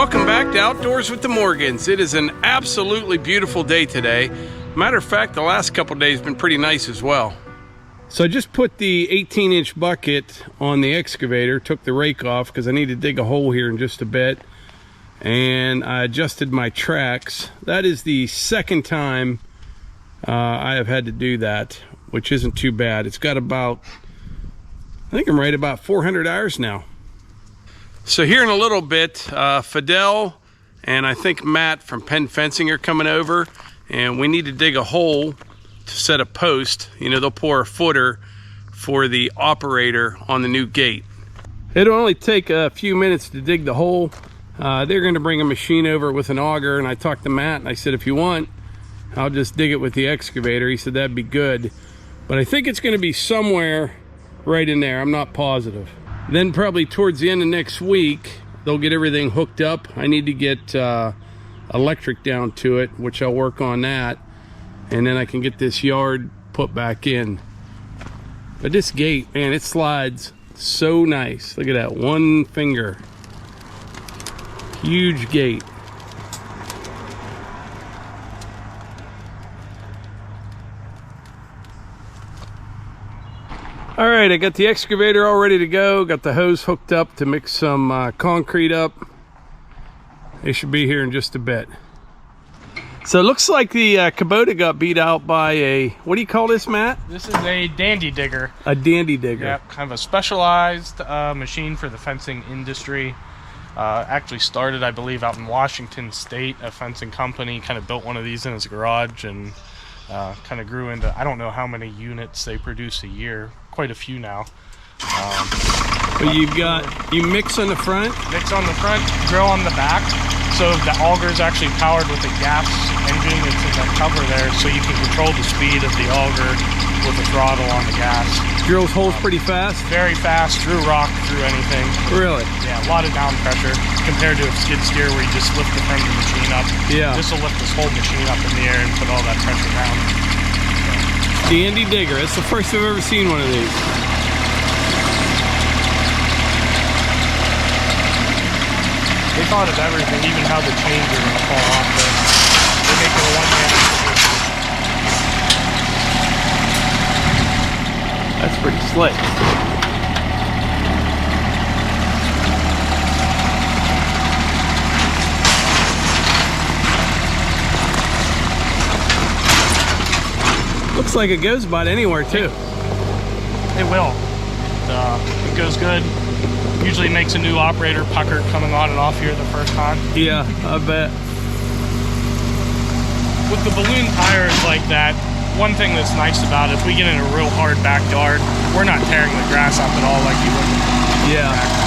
Welcome back to Outdoors with the Morgans. It is an absolutely beautiful day today. Matter of fact, the last couple days have been pretty nice as well. So I just put the 18-inch bucket on the excavator, took the rake off because I need to dig a hole here in just a bit, and I adjusted my tracks. That is the second time I have had to do that, which isn't too bad. It's got about, I think I'm right about 400 hours now. So here in a little bit, Fidel and I think Matt from Penn Fencing are coming over, and we need to dig a hole to set a post. You know, they'll pour a footer for the operator on the new gate. It'll only take a few minutes to dig the hole. They're going to bring a machine over with an auger, and I talked to Matt and I said, if you want, I'll just dig it with the excavator. He said that'd be good, but I think it's going to be somewhere right in there. I'm not positive. Then probably towards the end of next week, they'll get everything hooked up. I need to get electric down to it, which I'll work on that, and then I can get this yard put back in. But this gate, man, it slides so nice. Look at that, one finger. Huge gate. All right, I got the excavator all ready to go. Got the hose hooked up to mix some concrete up. They should be here in just a bit. So it looks like the Kubota got beat out by a, what do you call this, Matt? This is a dandy digger. A dandy digger. Yeah, kind of a specialized machine for the fencing industry. Actually started, I believe, out in Washington State. A fencing company kind of built one of these in his garage and kind of grew into, I don't know how many units they produce a year. Quite a few now. But you've got, you mix on the front? Mix on the front, drill on the back. So the auger is actually powered with a gas engine that's in that cover there, so you can control the speed of the auger with the throttle on the gas. Drills holes pretty fast? Very fast, through rock, through anything. Really? Yeah, a lot of down pressure compared to a skid steer where you just lift the front of the machine up. Yeah. This will lift this whole machine up in the air and put all that pressure down. Dandy digger. That's the first I've ever seen one of these. They thought of everything, even how the chains are going to fall off there. They make it a one-man. That's pretty slick. Looks like it goes about anywhere too. It will. It goes good. Usually makes a new operator pucker coming on and off here the first time. Yeah, I bet. With the balloon tires like that, one thing that's nice about it, if we get in a real hard backyard, we're not tearing the grass up at all like you would. Yeah.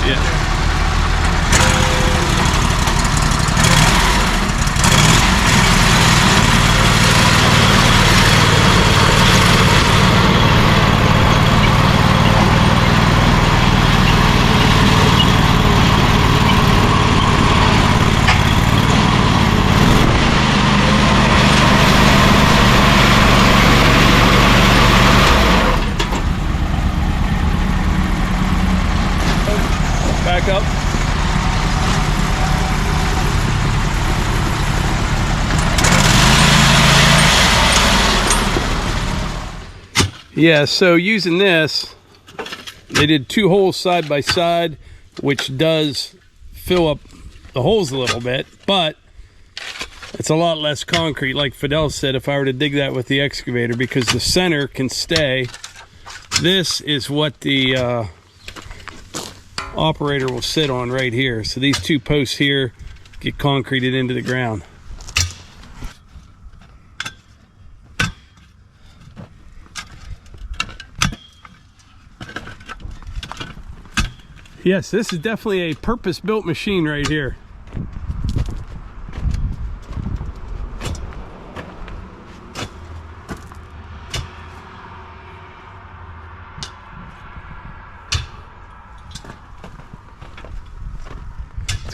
Yeah. Back up. Yeah, so using this, they did 2 holes side by side, which does fill up the holes a little bit, but it's a lot less concrete, like Fidel said, if I were to dig that with the excavator, because the center can stay. This is what the operator will sit on right here. So these 2 posts here get concreted into the ground. Yes, this is definitely a purpose-built machine right here.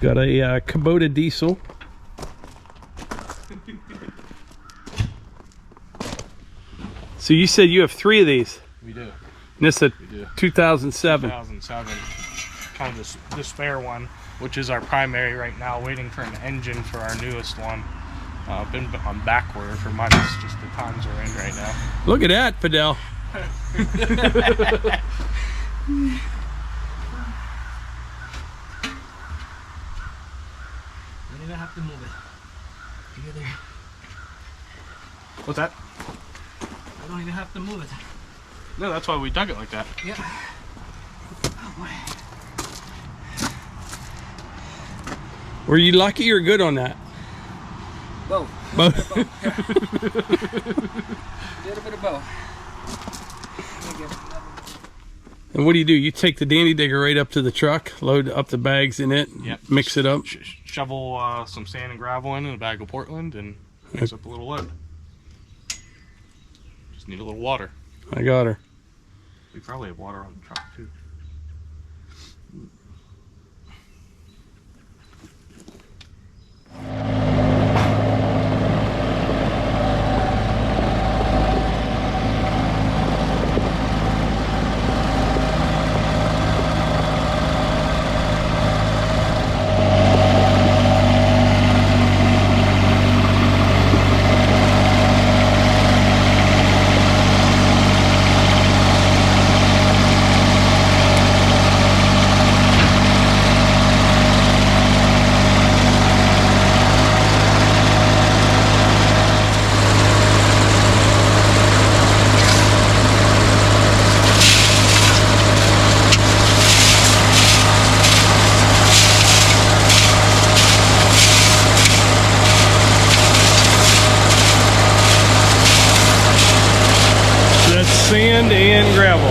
Got a Kubota diesel. So you said you have 3 of these? We do. And this is a 2007. 2007. Kind of the spare one, which is our primary right now, waiting for an engine for our newest one. Been on back order for months, just the times we're in right now. Look at that, Fidel. I have to move it. You're there. What's that? I don't even have to move it. No, that's why we dug it like that. Yeah. Oh boy. Were you lucky or good on that? Both. Both. A little bit of both. And what do? You take the Dandy Digger right up to the truck, load up the bags in it, Yep. Mix it up. Shovel some sand and gravel in a bag of Portland and mix up a little load. Just need a little water. I got her. We probably have water on the truck too. Sand and gravel.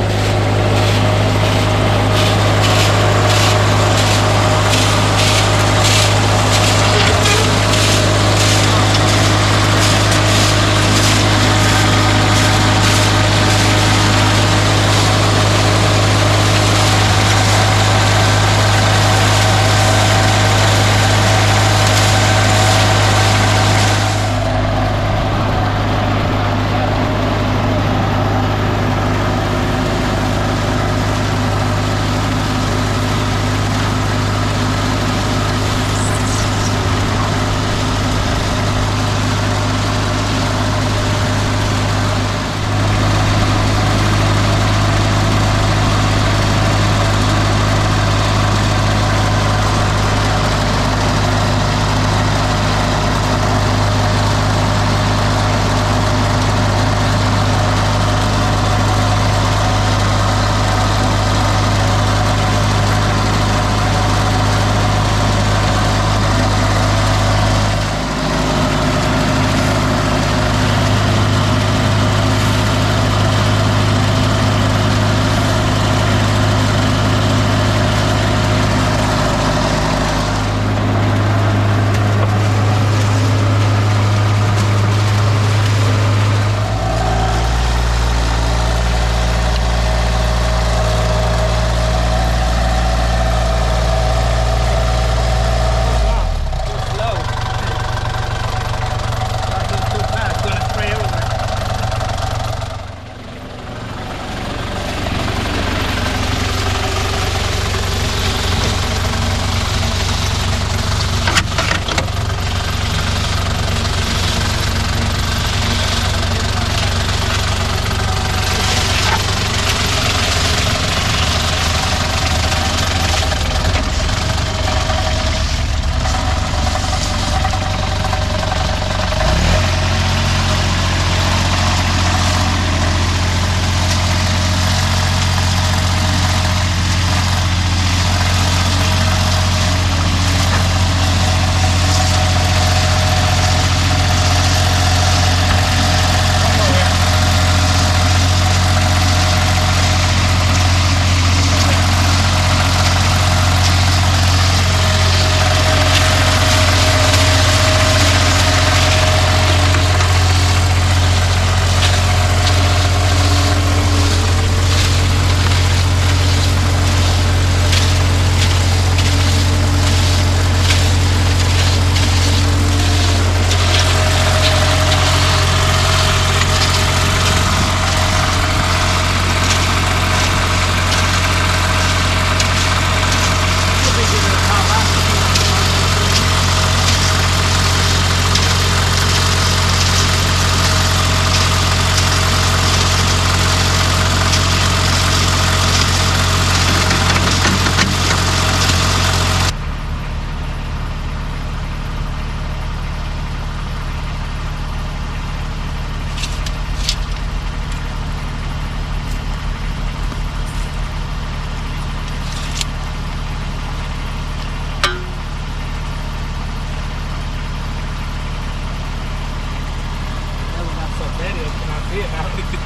Yeah.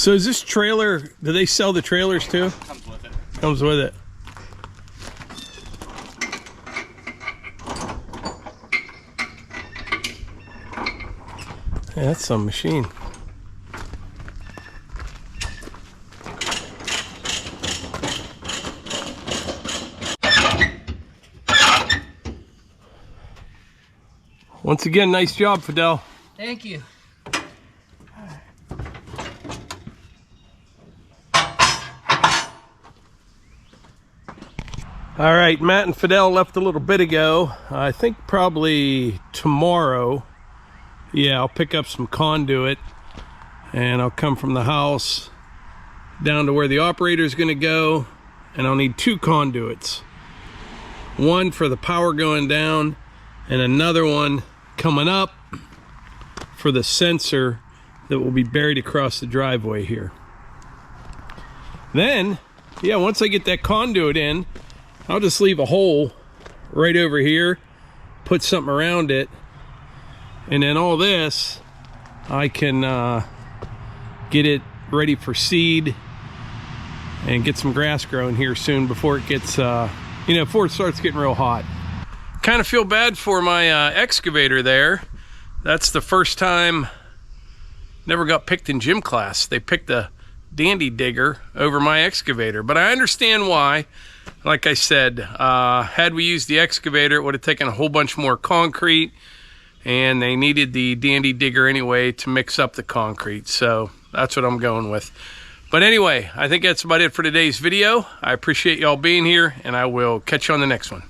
So is this trailer, do they sell the trailers too? Comes with it. Comes with it. Yeah, that's some machine. Once again, nice job, Fidel. Thank you. All right, Matt and Fidel left a little bit ago. I think probably tomorrow. Yeah, I'll pick up some conduit and I'll come from the house down to where the operator is going to go, and I'll need 2 conduits. One for the power going down and another one coming up for the sensor that will be buried across the driveway here. Then, yeah, once I get that conduit in, I'll just leave a hole right over here, put something around it, and then all this, I can get it ready for seed and get some grass growing here soon before it gets, before it starts getting real hot. Kind of feel bad for my excavator there. That's the first time, never got picked in gym class. They picked the Dandy Digger over my excavator, but I understand why. Like I said, had we used the excavator, it would have taken a whole bunch more concrete, and they needed the Dandy Digger anyway to mix up the concrete. So that's what I'm going with. But anyway, I think that's about it for today's video. I appreciate y'all being here, and I will catch you on the next one.